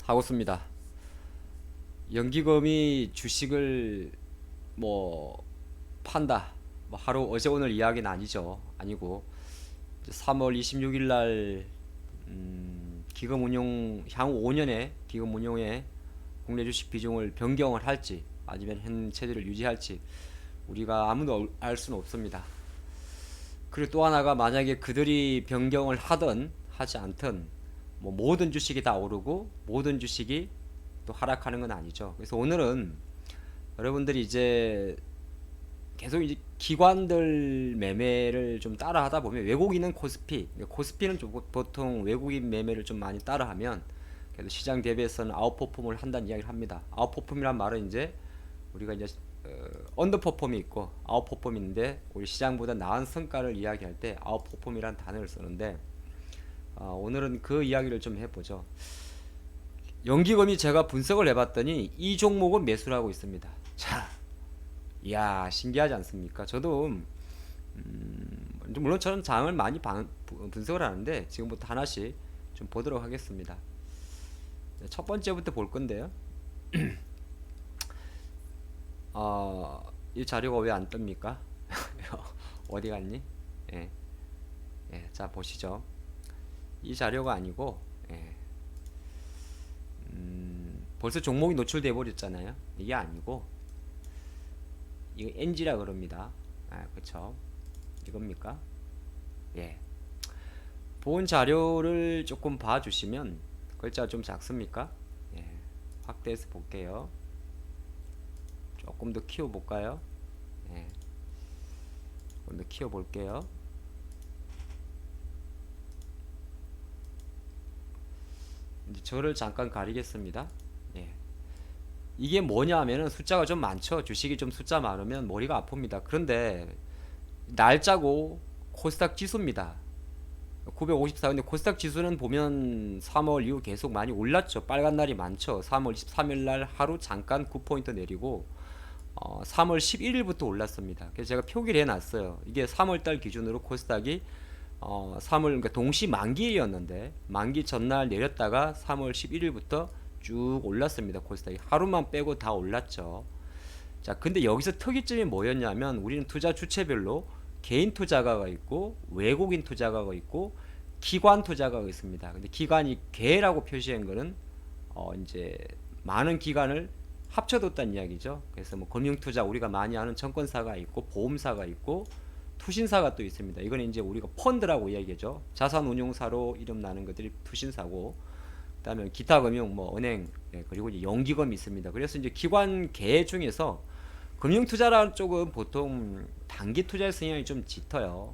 하고 있습니다. 연기금이 주식을 뭐 판다. 뭐 하루 어제 오늘 이야기는 아니죠. 아니고 3월 26일 날 기금 운용 향후 5년에 기금 운용에 국내 주식 비중을 변경을 할지 아니면 현 체제를 유지할지 우리가 아무도 알 수는 없습니다. 그리고 또 하나가 만약에 그들이 변경을 하든 하지 않든 뭐 모든 주식이 다 오르고 모든 주식이 또 하락하는 건 아니죠. 그래서 오늘은 여러분들이 이제 계속 이제 기관들 매매를 좀 따라 하다 보면 외국인은 코스피는 좀 보통 외국인 매매를 좀 많이 따라 하면 그래도 시장 대비해서는 아웃퍼폼을 한다는 이야기를 합니다. 아웃퍼폼이란 말은 이제 우리가 이제 언더퍼폼이 있고 아웃퍼폼인데 우리 시장보다 나은 성과를 이야기할 때 아웃퍼폼이란 단어를 쓰는데 오늘은 그 이야기를 좀 해보죠. 연기금이 제가 분석을 해봤더니 이 종목은 매수를 하고 있습니다. 자, 이야 신기하지 않습니까? 저도 물론 저는 장을 많이 분석을 하는데 지금부터 하나씩 좀 보도록 하겠습니다. 첫 번째부터 볼 건데요. 이 자료가 왜 안 뜹니까? 어디 갔니? 예, 자 보시죠. 이 자료가 아니고 벌써 종목이 노출돼 버렸잖아요. 이게 아니고 이거 NG라 그럽니다. 그쵸? 이겁니까? 예. 본 자료를 조금 봐주시면 글자가 좀 작습니까? 예. 확대해서 볼게요. 조금 더 키워볼까요? 예. 조금 더 키워볼게요. 이제 저를 잠깐 가리겠습니다. 예. 이게 뭐냐 하면은 숫자가 좀 많죠. 주식이 좀 숫자 많으면 머리가 아픕니다. 그런데 날짜고 코스닥 지수입니다. 954. 근데 코스닥 지수는 보면 3월 이후 계속 많이 올랐죠. 빨간 날이 많죠. 3월 23일 날 하루 잠깐 9포인트 내리고 3월 11일부터 올랐습니다. 그래서 제가 표기를 해놨어요. 이게 3월달 기준으로 코스닥이 3월 그러니까 동시 만기였는데 만기 전날 내렸다가 3월 11일부터 쭉 올랐습니다. 코스닥이 하루만 빼고 다 올랐죠. 자, 근데 여기서 특이점이 뭐였냐면 우리는 투자 주체별로 개인 투자가가 있고 외국인 투자가가 있고 기관 투자가가 있습니다. 근데 기관이 개라고 표시한 거는 이제 많은 기관을 합쳐뒀다는 이야기죠. 그래서 뭐 금융투자 우리가 많이 아는 증권사가 있고 보험사가 있고 투신사가 또 있습니다. 이건 이제 우리가 펀드라고 이야기하죠. 자산운용사로 이름 나는 것들이 투신사고, 그다음에 기타 금융 뭐 은행, 그리고 이제 연기금이 있습니다. 그래서 이제 기관 개 중에서 금융투자라는 쪽은 보통 단기 투자 성향이 좀 짙어요.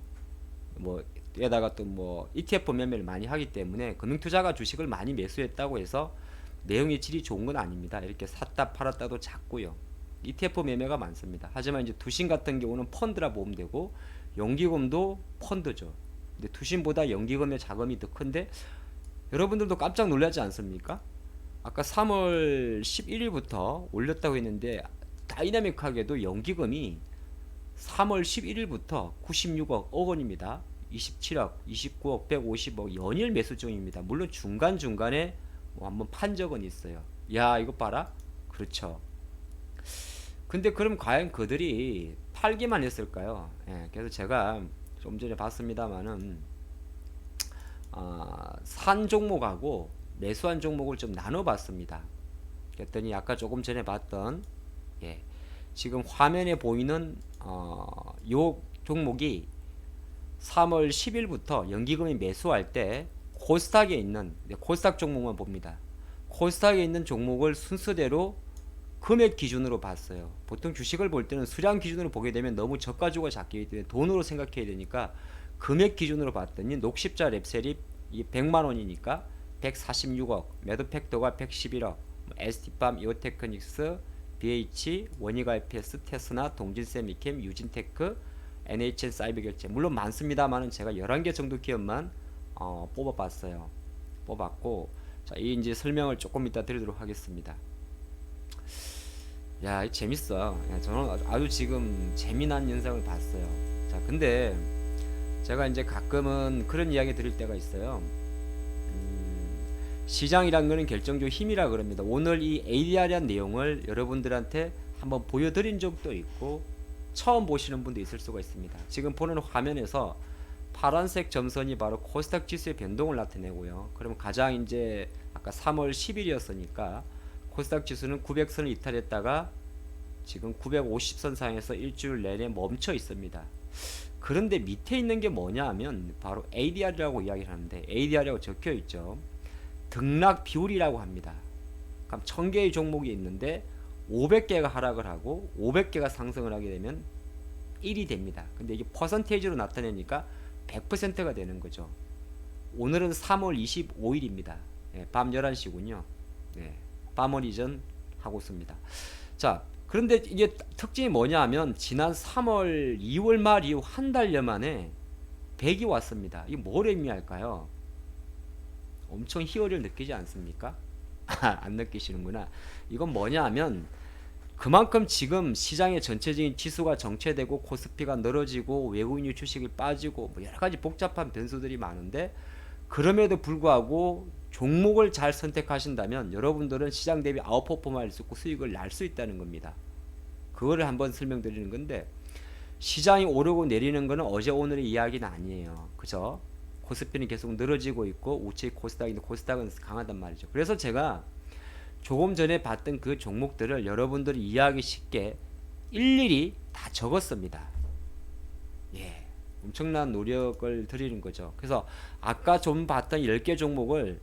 뭐 에다가 또 뭐 ETF 매매를 많이 하기 때문에 금융투자가 주식을 많이 매수했다고 해서 내용의 질이 좋은 건 아닙니다. 이렇게 샀다 팔았다도 작고요. ETF 매매가 많습니다. 하지만 이제 투신 같은 경우는 펀드라 보면 되고 연기금도 펀드죠. 근데 투신보다 연기금의 자금이 더 큰데 여러분들도 깜짝 놀라지 않습니까? 아까 3월 11일부터 올렸다고 했는데 다이나믹하게도 연기금이 3월 11일부터 96억 원입니다. 27억, 29억, 150억 연일 매수 중입니다. 물론 중간중간에 뭐 한번 판 적은 있어요. 야, 이거 봐라. 그렇죠. 근데 그럼 과연 그들이 팔기만 했을까요? 그래서 제가 좀 전에 봤습니다만은 산 종목하고 매수한 종목을 좀 나눠봤습니다. 그랬더니 아까 조금 전에 봤던 지금 화면에 보이는 요 종목이 3월 10일부터 연기금이 매수할 때 코스닥에 있는 코스닥 종목만 봅니다. 코스닥에 있는 종목을 순서대로 금액 기준으로 봤어요. 보통 주식을 볼 때는 수량 기준으로 보게 되면 너무 저가주가 작기 때문에 돈으로 생각해야 되니까 금액 기준으로 봤더니 녹십자 랩셀이 100만원이니까 146억, 매도 팩터가 111억, ST팜, 이오테크닉스, BH, 원희가 IPS, 테스나, 동진세미캠, 유진테크, NHN 사이버결제 물론 많습니다만은 제가 11개 정도 기업만 뽑아봤어요. 뽑았고 자, 이 이제 설명을 조금 이따 드리도록 하겠습니다. 야, 재밌어. 야, 저는 아주 지금 재미난 현상을 봤어요. 자, 근데 제가 이제 가끔은 그런 이야기 드릴 때가 있어요. 시장이란 거는 결정적 힘이라 그럽니다. 오늘 이 ADR이란 내용을 여러분들한테 한번 보여드린 적도 있고 처음 보시는 분도 있을 수가 있습니다. 지금 보는 화면에서 파란색 점선이 바로 코스닥 지수의 변동을 나타내고요. 그럼 가장 이제 아까 3월 10일이었으니까 코스닥 지수는 900선을 이탈했다가 지금 950선 상에서 일주일 내내 멈춰 있습니다. 그런데 밑에 있는 게 뭐냐 하면 바로 ADR이라고 이야기를 하는데 ADR이라고 적혀 있죠. 등락 비율이라고 합니다. 그럼 1000개의 종목이 있는데 500개가 하락을 하고 500개가 상승을 하게 되면 1이 됩니다. 근데 이게 퍼센테이지로 나타내니까 100%가 되는 거죠. 오늘은 3월 25일입니다. 예, 밤 11시군요. 예, 밤월 이전 하고 있습니다. 자, 그런데 이게 특징이 뭐냐 하면 지난 3월 2월 말 이후 한 달여 만에 100이 왔습니다. 이게 뭘 의미할까요? 엄청 희열을 느끼지 않습니까? 안 느끼시는구나. 이건 뭐냐 하면 그만큼 지금 시장의 전체적인 지수가 정체되고 코스피가 늘어지고 외국인이 주식이 빠지고 뭐 여러가지 복잡한 변수들이 많은데 그럼에도 불구하고 종목을 잘 선택하신다면 여러분들은 시장 대비 아웃퍼폼할 수 있고 수익을 날 수 있다는 겁니다. 그거를 한번 설명드리는 건데 시장이 오르고 내리는 거는 어제 오늘의 이야기는 아니에요. 그죠? 코스피는 계속 늘어지고 있고 우측 코스닥인데 코스닥은 강하단 말이죠. 그래서 제가 조금 전에 봤던 그 종목들을 여러분들이 이해하기 쉽게 일일이 다 적었습니다. 예, 엄청난 노력을 들이는 거죠. 그래서 아까 좀 봤던 10개 종목을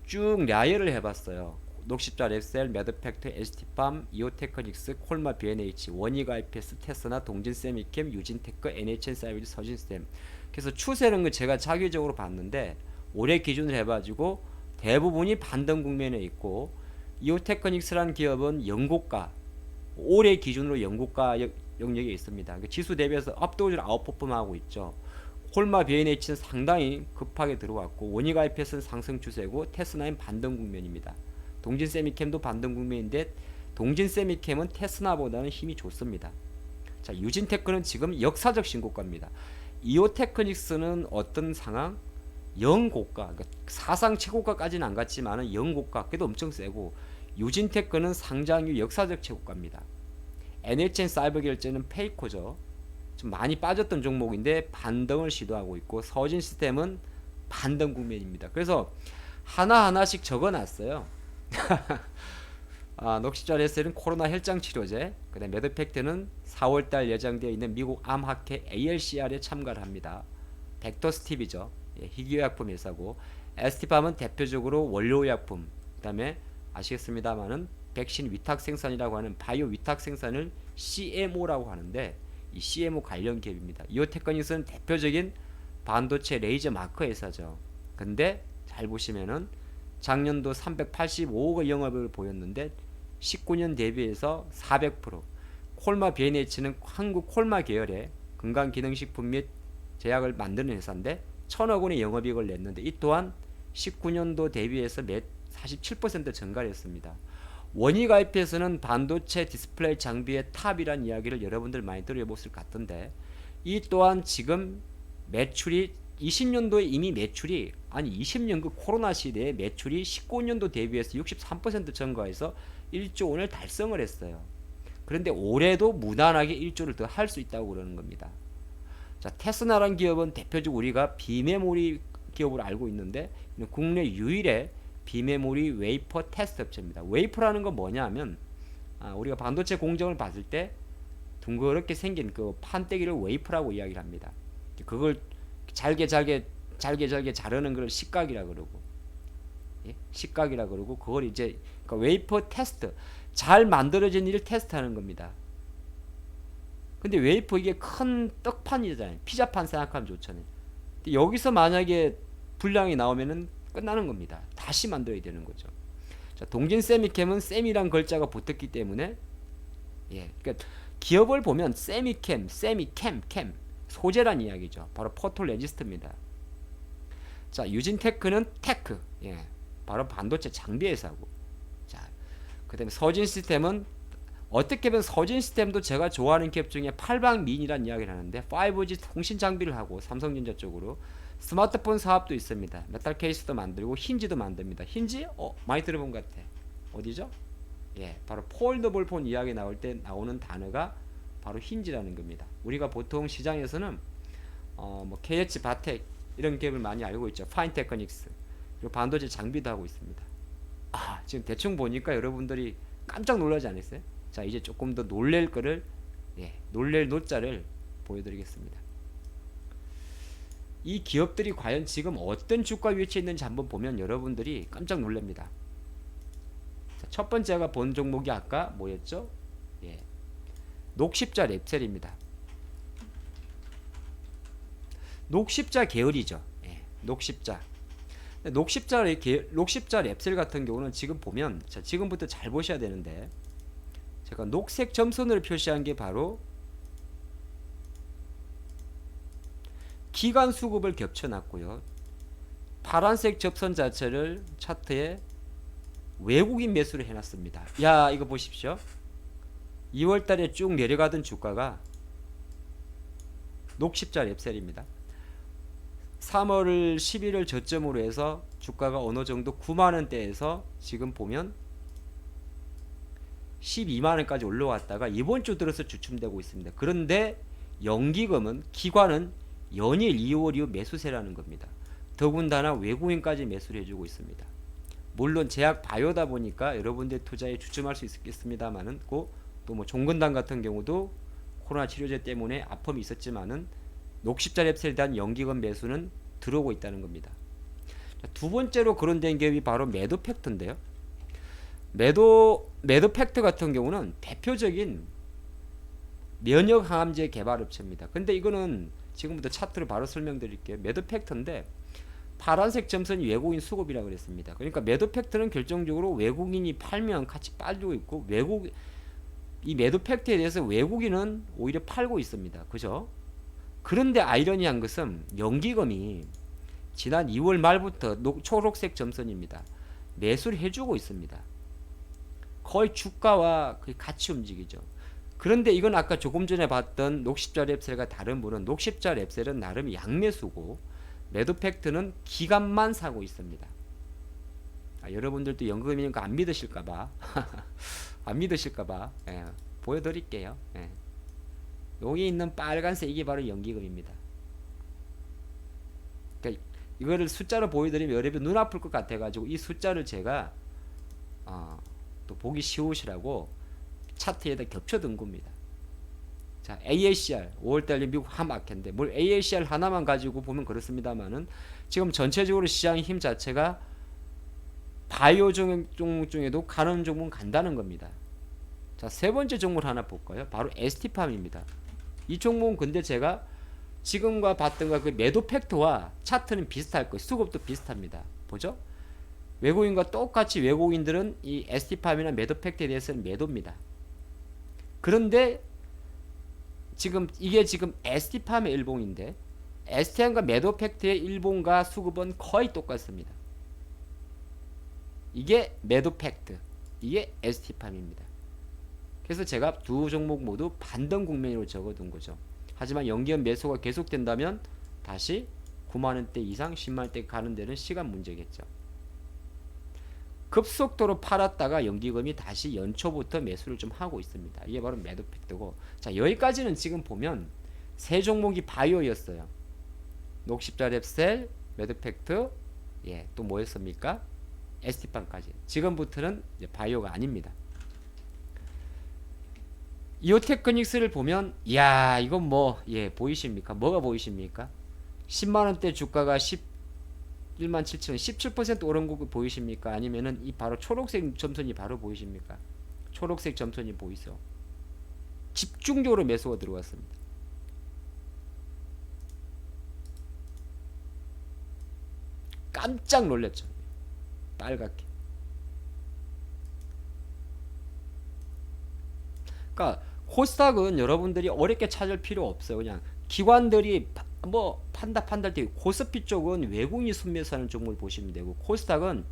쭉 야열을 해봤어요. 녹십자 랩셀, 매드팩트, ST팜, 이오테크닉스, 콜마 B&H, 원익 IPS, 테스나, 동진세미캠, 유진테크, NHN 사이비드, 서진스템. 그래서 추세는 제가 자기적으로 봤는데 올해 기준을 해가지고 대부분이 반등 국면에 있고 이오테크닉스라는 기업은 영고가 올해 기준으로 영고가 영역에 있습니다. 지수 대비해서 압도적으로 아웃퍼폼하고 있죠. 콜마 B&H는 상당히 급하게 들어왔고 원익 IPS는 상승 추세고 테스나는 반등 국면입니다. 동진세미캠도 반등 국면인데 동진세미캠은 테스나보다는 힘이 좋습니다. 자, 유진테크는 지금 역사적 신고가입니다. 이오테크닉스는 어떤 상황? 영고가, 그러니까 사상 최고가까지는 안 갔지만 영고가, 그래도 엄청 세고 유진테크는 상장 이후 역사적 최고가입니다. NHN 사이버 결제는 페이커죠. 좀 많이 빠졌던 종목인데 반등을 시도하고 있고 서진시스템은 반등 국면입니다. 그래서 하나하나씩 적어놨어요. 녹십자 레셀은 코로나 혈장 치료제, 그 다음에 매드팩트는 4월달 예정되어 있는 미국 암학회 ALCR에 참가를 합니다. 벡터스팁이죠. 예, 희귀의약품 회사고 에스티팜은 대표적으로 원료의약품, 그 다음에 아시겠습니다만은 백신 위탁 생산이라고 하는 바이오 위탁 생산을 CMO라고 하는데 이 CMO 관련 기업입니다. 이오테크닉스는 대표적인 반도체 레이저 마커 회사죠. 근데 잘 보시면은 작년도 385억의 영업을 보였는데 19년 대비해서 400%. 콜마 B&H는 한국 콜마 계열의 건강기능식품 및 제약을 만드는 회사인데 1000억 원의 영업이익을 냈는데 이 또한 19년도 대비해서 47% 증가를 했습니다. 원익 IPS는 반도체 디스플레이 장비의 탑이란 이야기를 여러분들 많이 들어보실 것 같은데 이 또한 지금 매출이 20년도에 이미 매출이 20년 그 코로나 시대에 매출이 19년도 대비해서 63% 증가해서 1조 원을 달성을 했어요. 그런데 올해도 무난하게 1조를 더 할 수 있다고 그러는 겁니다. 자, 테스나라는 기업은 대표적으로 우리가 비메모리 기업으로 알고 있는데 국내 유일의 비메모리 웨이퍼 테스트 업체입니다. 웨이퍼라는 건 뭐냐 하면 우리가 반도체 공정을 봤을 때 둥그렇게 생긴 그 판때기를 웨이퍼라고 이야기를 합니다. 그걸 잘게 자르는 걸 식각이라 그러고, 예? 식각이라 그러고 그걸 이제 그러니까 웨이퍼 테스트, 잘 만들어진 일을 테스트하는 겁니다. 근데 웨이퍼 이게 큰 떡판이잖아요. 피자판 생각하면 좋잖아요. 근데 여기서 만약에 불량이 나오면은 끝나는 겁니다. 다시 만들어야 되는 거죠. 자, 동진세미캠은 셈이란 글자가 붙었기 때문에 그러니까 기업을 보면 세미캠, 캠 소재란 이야기죠. 바로 포토레지스트입니다. 자, 유진테크는 테크, 바로 반도체 장비 회사고. 자, 그다음에 서진시스템은 어떻게 보면 서진 시스템도 제가 좋아하는 기업 중에 팔방미인이라는 이야기를 하는데 5G 통신 장비를 하고 삼성전자 쪽으로 스마트폰 사업도 있습니다. 메탈 케이스도 만들고 힌지도 만듭니다. 힌지? 많이 들어본 것 같아. 어디죠? 예, 바로 폴더블 폰 이야기 나올 때 나오는 단어가 바로 힌지라는 겁니다. 우리가 보통 시장에서는 뭐 KH 바텍 이런 기업을 많이 알고 있죠. 파인테크닉스 그리고 반도체 장비도 하고 있습니다. 지금 대충 보니까 여러분들이 깜짝 놀라지 않았어요? 자, 이제 조금 더 놀랄 거를 놀랄 노자를 보여드리겠습니다. 이 기업들이 과연 지금 어떤 주가 위치에 있는지 한번 보면 여러분들이 깜짝 놀랍니다. 자, 첫 번째가 본 종목이 아까 뭐였죠? 녹십자 랩셀입니다. 녹십자 계열이죠. 녹십자. 녹십자 랩셀 같은 경우는 지금 보면, 자, 지금부터 잘 보셔야 되는데, 제가 녹색 점선으로 표시한 게 바로 기관 수급을 겹쳐놨고요. 파란색 접선 자체를 차트에 외국인 매수를 해놨습니다. 야, 이거 보십시오. 2월달에 쭉 내려가던 주가가 녹십자 랩셀입니다. 3월 11일 저점으로 해서 주가가 어느 정도 9만원대에서 지금 보면 12만원까지 올라왔다가 이번 주 들어서 주춤되고 있습니다. 그런데 연기금은 기관은 연일 2월 이후 매수세라는 겁니다. 더군다나 외국인까지 매수를 해주고 있습니다. 물론 제약 바이오다 보니까 여러분들 투자에 주춤할 수 있겠습니다만은 또 뭐 종근당 같은 경우도 코로나 치료제 때문에 아픔이 있었지만은 녹십자 랩셀에 대한 연기금 매수는 들어오고 있다는 겁니다. 자, 두 번째로 거론된 기업이 바로 매도팩트인데요. 매도팩트 같은 경우는 대표적인 면역 항암제 개발 업체입니다. 근데 이거는 지금부터 차트로 바로 설명드릴게요. 매도팩트인데 파란색 점선이 외국인 수급이라고 그랬습니다. 그러니까 매도팩트는 결정적으로 외국인이 팔면 같이 빠지고 있고 이 매도팩트에 대해서 외국인은 오히려 팔고 있습니다. 그죠? 그런데 아이러니한 것은 연기금이 지난 2월 말부터 초록색 점선입니다. 매수를 해주고 있습니다. 거의 주가와 거의 같이 움직이죠. 그런데 이건 아까 조금 전에 봤던 녹십자 랩셀과 다른 분은 녹십자 랩셀은 나름 양매수고 매도팩트는 기간만 사고 있습니다. 여러분들도 연금이니까 안 믿으실까봐 안 믿으실까봐 보여드릴게요. 여기 있는 빨간색 이게 바로 연기금입니다. 그러니까 이거를 숫자로 보여드리면 여러분 눈 아플 것 같아가지고 이 숫자를 제가 또 보기 쉬우시라고 차트에다 겹쳐둔 겁니다. 자, AACR 5월달에 미국 하마켓인데 뭘 AACR 하나만 가지고 보면 그렇습니다만은 지금 전체적으로 시장 힘 자체가 바이오 종목 중에도 가는 종목은 간다는 겁니다. 자, 세 번째 종목을 하나 볼까요? 바로 ST팜입니다. 이 종목은 근데 제가 지금과 봤던가 그 매도 팩트와 차트는 비슷할 거예요. 수급도 비슷합니다. 보죠? 외국인과 똑같이 외국인들은 이 ST팜이나 매도 팩트에 대해서는 매도입니다. 그런데 이게 지금 ST팜의 일봉인데 STM과 매도 팩트의 일봉과 수급은 거의 똑같습니다. 이게 매도 팩트, 이게 ST팜입니다. 그래서 제가 두 종목 모두 반등 국면으로 적어둔 거죠. 하지만 연기금 매수가 계속된다면 다시 9만원대 이상 10만원대 가는 데는 시간 문제겠죠. 급속도로 팔았다가 연기금이 다시 연초부터 매수를 좀 하고 있습니다. 이게 바로 매도 팩트고, 자, 여기까지는 지금 보면 세 종목이 바이오였어요. 녹십자 랩셀, 매도 팩트, 또 뭐였습니까? ST팜까지. 지금부터는 이제 바이오가 아닙니다. 이오테크닉스를 보면 이건 뭐 보이십니까? 뭐가 보이십니까? 10만원대 주가가 11만 7천 17% 오른 거 보이십니까? 아니면은 이 바로 초록색 점선이 바로 보이십니까? 초록색 점선이 보이죠? 집중적으로 매수가 들어왔습니다. 깜짝 놀랐죠. 빨갛게. 그러니까 코스닥은 여러분들이 어렵게 찾을 필요 없어요. 그냥 기관들이 뭐 판다 할 때 코스피 쪽은 외국인이 순매수하는 종목을 보시면 되고, 코스닥은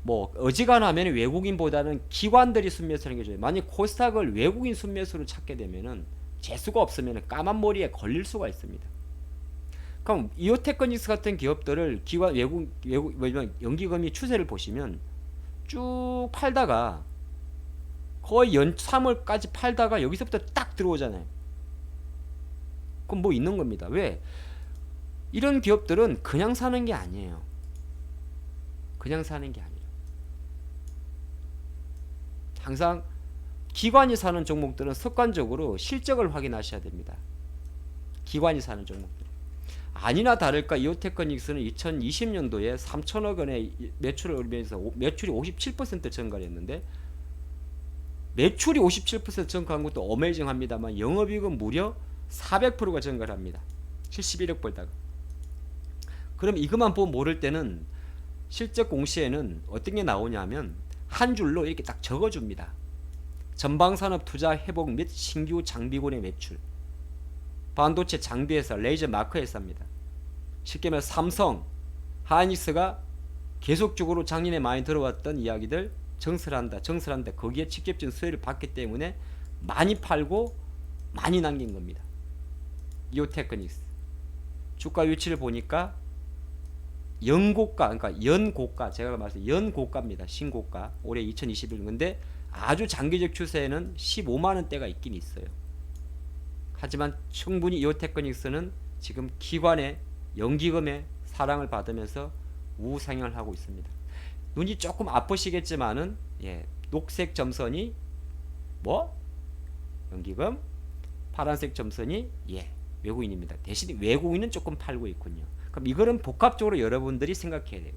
뭐 어지간하면 외국인보다는 기관들이 순매수하는 게 좋아요. 만약 코스닥을 외국인 순매수로 찾게 되면은 재수가 없으면 까만 머리에 걸릴 수가 있습니다. 그럼 이오테크닉스 같은 기업들을 기관 외국 뭐냐면 연기금이 추세를 보시면 쭉 팔다가 거의 연 3월까지 팔다가 여기서부터 딱 들어오잖아요. 그럼 뭐 있는 겁니다. 왜? 이런 기업들은 그냥 사는 게 아니에요. 그냥 사는 게 아니에요. 항상 기관이 사는 종목들은 습관적으로 실적을 확인하셔야 됩니다. 기관이 사는 종목들. 아니나 다를까 이오테크닉스는 2020년도에 3천억 원의 매출을 올리면서 매출이 57% 증가를 했는데, 매출이 57% 증가한 것도 어메이징합니다만 영업이익은 무려 400%가 증가를 합니다. 71억 벌다가. 그럼 이것만 보면 모를 때는 실적 공시에는 어떤 게 나오냐면 한 줄로 이렇게 딱 적어줍니다. 전방산업 투자 회복 및 신규 장비군의 매출, 반도체 장비회사, 레이저 마크 회사입니다. 쉽게 말해 삼성, 하이닉스가 계속적으로 작년에 많이 들어왔던 이야기들 정설한다. 거기에 직접적인 수혜를 받기 때문에 많이 팔고 많이 남긴 겁니다. 이오테크닉스 주가 위치를 보니까 연고가, 그러니까 연고가, 제가 말씀 연고가입니다. 신고가. 올해 2021. 근데 아주 장기적 추세에는 15만원대가 있긴 있어요. 하지만 충분히 이오테크닉스는 지금 기관의 연기금의 사랑을 받으면서 우상향을 하고 있습니다. 눈이 조금 아프시겠지만은, 녹색 점선이 뭐? 연기금, 파란색 점선이 외국인입니다. 대신 외국인은 조금 팔고 있군요. 그럼 이거는 복합적으로 여러분들이 생각해야 돼요.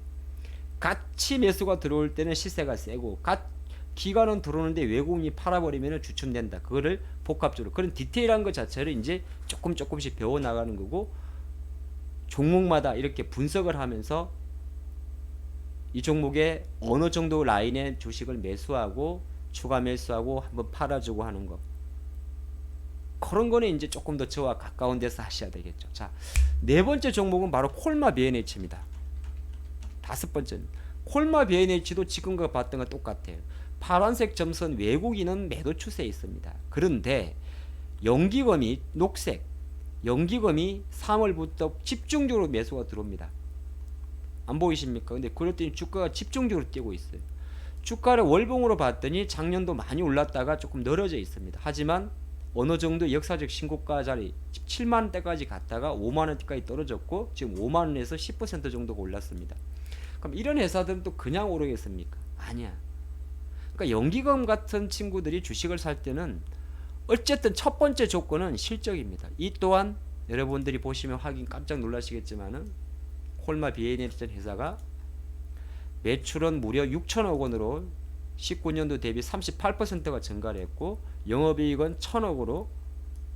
같이 매수가 들어올 때는 시세가 세고, 기관은 들어오는데 외국인이 팔아버리면 주춤된다. 그거를 복합적으로, 그런 디테일한 것 자체를 이제 조금씩 배워 나가는 거고, 종목마다 이렇게 분석을 하면서 이 종목에 어느 정도 라인의 주식을 매수하고 추가 매수하고 한번 팔아주고 하는 거, 그런 거는 이제 조금 더 저와 가까운 데서 하셔야 되겠죠. 자, 네 번째 종목은 바로 콜마 B&H입니다. 다섯 번째는 콜마 B&H도 지금과 봤던 거 똑같아요. 파란색 점선 외국인은 매도 추세에 있습니다. 그런데 연기금이 녹색, 연기금이 3월부터 집중적으로 매수가 들어옵니다. 안 보이십니까? 근데 그랬더니 주가가 집중적으로 뛰고 있어요. 주가를 월봉으로 봤더니 작년도 많이 올랐다가 조금 늘어져 있습니다. 하지만 어느 정도 역사적 신고가 자리 17만원대까지 갔다가 5만원대까지 떨어졌고 지금 5만원에서 10% 정도가 올랐습니다. 그럼 이런 회사들은 또 그냥 오르겠습니까? 아니야. 그러니까 연기금 같은 친구들이 주식을 살 때는 어쨌든 첫 번째 조건은 실적입니다. 이 또한 여러분들이 보시면 확인 깜짝 놀라시겠지만은 콜마 B&H 회사가 매출은 무려 6천억 원으로 19년도 대비 38%가 증가를 했고, 영업이익은 1,000억으로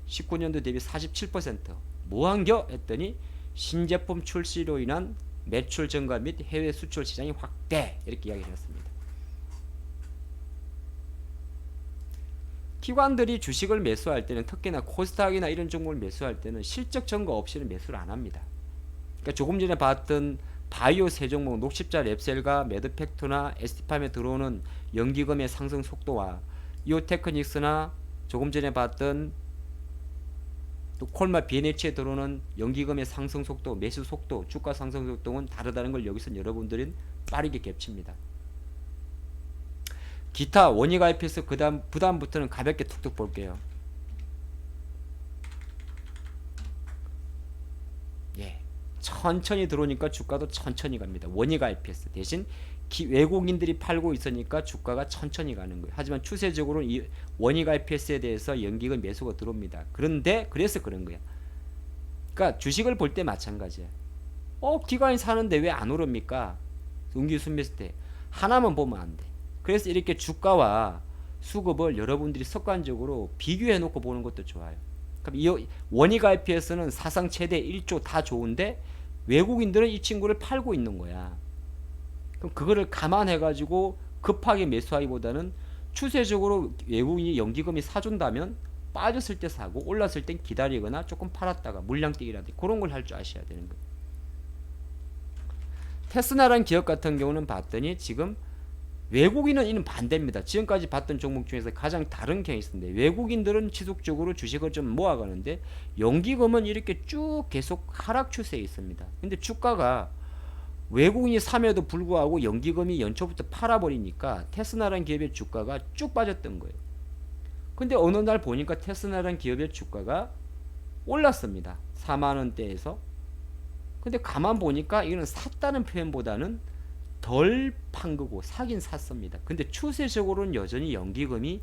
19년도 대비 47%. 뭐한겨? 했더니 신제품 출시로 인한 매출 증가 및 해외 수출 시장의 확대, 이렇게 이야기를 했습니다. 기관들이 주식을 매수할 때는, 특히나 코스닥이나 이런 종목을 매수할 때는 실적 증거 없이는 매수를 안 합니다. 그러니까 조금 전에 봤던 바이오 세 종목, 녹십자 랩셀과 매드팩토나 ST팜에 들어오는 연기금의 상승 속도와 이오테크닉스나 조금 전에 봤던 또 콜마 B&H에 들어오는 연기금의 상승 속도, 매수 속도, 주가 상승 속도는 다르다는 걸 여기서 여러분들은 빠르게 겹칩니다. 기타 원익 IPS 그다음부터는 가볍게 툭툭 볼게요. 천천히 들어오니까 주가도 천천히 갑니다. 원익 IPS 대신 외국인들이 팔고 있으니까 주가가 천천히 가는 거예요. 하지만 추세적으로 이 원익 IPS에 대해서 연기금 매수가 들어옵니다. 그런데 그래서 그런 거야. 그러니까 주식을 볼 때 마찬가지야. 기관이 사는데 왜 안 오릅니까? 연기 순매수 때 하나만 보면 안 돼. 그래서 이렇게 주가와 수급을 여러분들이 습관적으로 비교해 놓고 보는 것도 좋아요. 그럼 이 원익 IPS는 사상 최대 1조 다 좋은데 외국인들은 이 친구를 팔고 있는 거야. 그럼 그거를 감안해 가지고 급하게 매수하기보다는 추세적으로 외국인이 연기금이 사준다면 빠졌을 때 사고 올랐을 땐 기다리거나 조금 팔았다가 물량뛰기라든지 그런 걸 할 줄 아셔야 되는 거예요. 테스나라는 기업 같은 경우는 봤더니 지금 외국인은 이는 반대입니다. 지금까지 봤던 종목 중에서 가장 다른 케이스인데 외국인들은 지속적으로 주식을 좀 모아가는데 연기금은 이렇게 쭉 계속 하락 추세에 있습니다. 근데 주가가 외국인이 삼에도 불구하고 연기금이 연초부터 팔아버리니까 테스나라는 기업의 주가가 쭉 빠졌던 거예요. 근데 어느 날 보니까 테스나라는 기업의 주가가 올랐습니다. 4만원대에서. 근데 가만 보니까 이거는 샀다는 표현보다는 덜 판 거고 사긴 샀습니다. 근데 추세적으로는 여전히 연기금이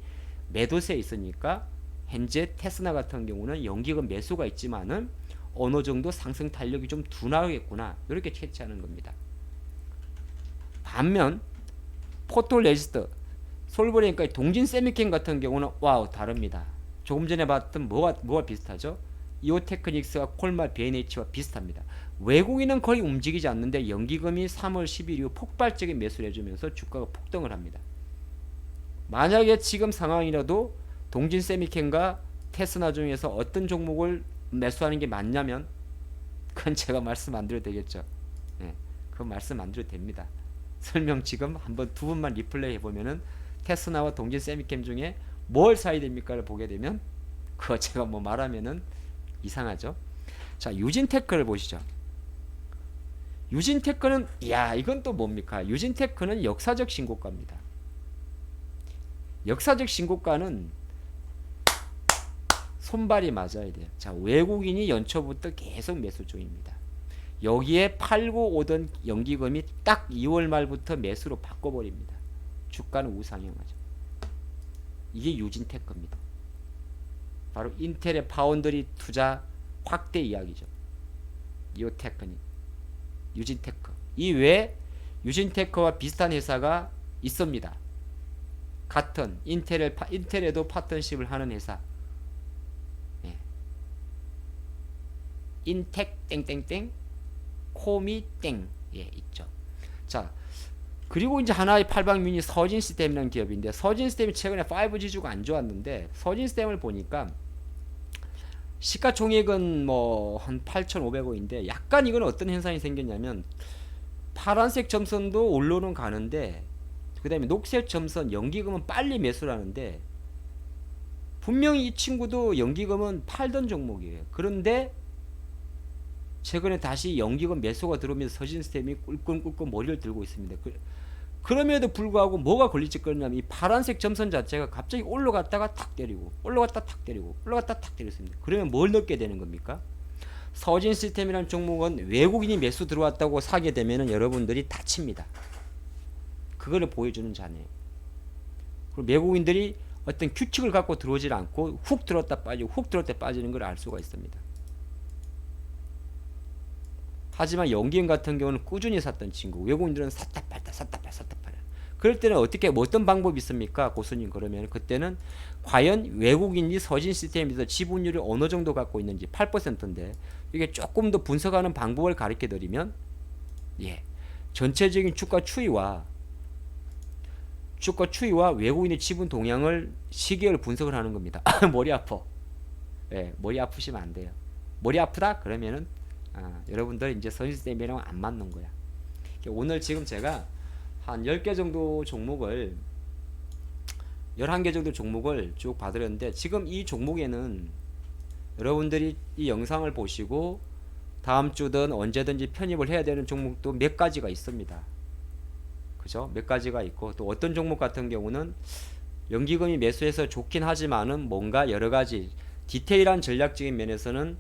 매도세에 있으니까 현재 테스나 같은 경우는 연기금 매수가 있지만은 어느 정도 상승 탄력이 좀 둔하겠구나 이렇게 채취하는 겁니다. 반면 포토레지스트 솔브레인과 동진 세미캠 같은 경우는 와우 다릅니다. 조금 전에 봤던 뭐가 비슷하죠? 이오테크닉스와 콜마 B&H와 비슷합니다. 외국인은 거의 움직이지 않는데 연기금이 3월 10일 이후 폭발적인 매수를 해주면서 주가가 폭등을 합니다. 만약에 지금 상황이라도 동진 세미캠과 테스나 중에서 어떤 종목을 매수하는 게 맞냐면 그건 제가 말씀 안 드려도 되겠죠. 네, 그건 말씀 안 드려도 됩니다. 설명 지금 한번 두 번만 리플레이 해보면은 테스나와 동진 세미캠 중에 뭘 사야 됩니까를 보게 되면 그거 제가 뭐 말하면은 이상하죠. 자, 유진테크를 보시죠. 유진테크는 이건 또 뭡니까? 유진테크는 역사적 신고가입니다. 역사적 신고가는 손발이 맞아야 돼요. 자, 외국인이 연초부터 계속 매수 중입니다. 여기에 팔고 오던 연기금이 딱 2월 말부터 매수로 바꿔버립니다. 주가는 우상향하죠. 이게 유진테크입니다. 바로 인텔의 파운드리 투자 확대 이야기죠. 이 테크닉 유진테크. 이 외에 유진테크와 비슷한 회사가 있습니다. 같은 인텔에도 파트너십을 하는 회사. 네. 인텍 땡땡땡 코미 땡 있죠. 자, 그리고 이제 하나의 팔방미니 서진시스템이라는 기업인데 서진시스템이 최근에 5G주가 안 좋았는데 서진시스템을 보니까 시가총액은 뭐 한 8,500원인데 약간 이건 어떤 현상이 생겼냐면 파란색 점선도 올라오는 가는데 그 다음에 녹색 점선 연기금은 빨리 매수를 하는데 분명히 이 친구도 연기금은 팔던 종목이에요. 그런데 최근에 다시 연기금 매수가 들어오면서 서진시스템이 꿀꿀꿀꿀 머리를 들고 있습니다. 그럼에도 불구하고 뭐가 걸리적거리냐면 이 파란색 점선 자체가 갑자기 올라갔다가 탁 때리고 올라갔다 탁 때리고 올라갔다 탁 때렸습니다. 그러면 뭘 넣게 되는 겁니까? 서진시스템이라는 종목은 외국인이 매수 들어왔다고 사게 되면 여러분들이 다칩니다. 그거를 보여주는 자네요. 그리고 외국인들이 어떤 규칙을 갖고 들어오질 않고 훅 들었다 빠지고 훅 들었다 빠지는 걸 알 수가 있습니다. 하지만 연기금 같은 경우는 꾸준히 샀던 친구, 외국인들은 샀다 팔다 샀다 팔 샀다 팔아. 그럴 때는 어떤 방법이 있습니까? 고수님 그러면 그때는 과연 외국인이 서진시스템에서 지분율을 어느 정도 갖고 있는지 8%인데 이게 조금 더 분석하는 방법을 가르쳐 드리면 전체적인 주가 추이와 외국인의 지분 동향을 시계열 분석을 하는 겁니다. 머리 아파. 머리 아프시면 안 돼요. 머리 아프다? 그러면은 여러분들 이제 서진시스템이랑 안 맞는 거야. 오늘 지금 제가 한 10개 정도 종목을 11개 정도 종목을 쭉 봐드렸는데 지금 이 종목에는 여러분들이 이 영상을 보시고 다음 주든 언제든지 편입을 해야 되는 종목도 몇 가지가 있습니다. 그죠? 몇 가지가 있고 또 어떤 종목 같은 경우는 연기금이 매수해서 좋긴 하지만은 뭔가 여러 가지 디테일한 전략적인 면에서는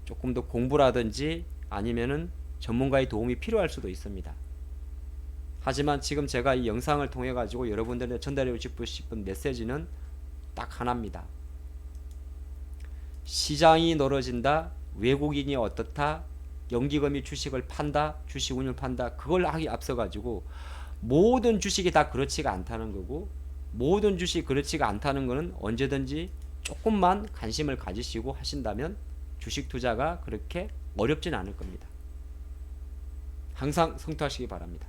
조금 더 공부라든지 아니면은 전문가의 도움이 필요할 수도 있습니다. 하지만 지금 제가 이 영상을 통해 가지고 여러분들한테 전달해 주고 싶은 메시지는 딱 하나입니다. 시장이 멀어진다, 외국인이 어떻다, 연기금이 주식을 판다, 주식 운용을 판다, 그걸 하기 앞서 가지고 모든 주식이 다 그렇지가 않다는 거고 모든 주식이 그렇지가 않다는 거는 언제든지 조금만 관심을 가지시고 하신다면 주식 투자가 그렇게 어렵진 않을 겁니다. 항상 성투하시기 바랍니다.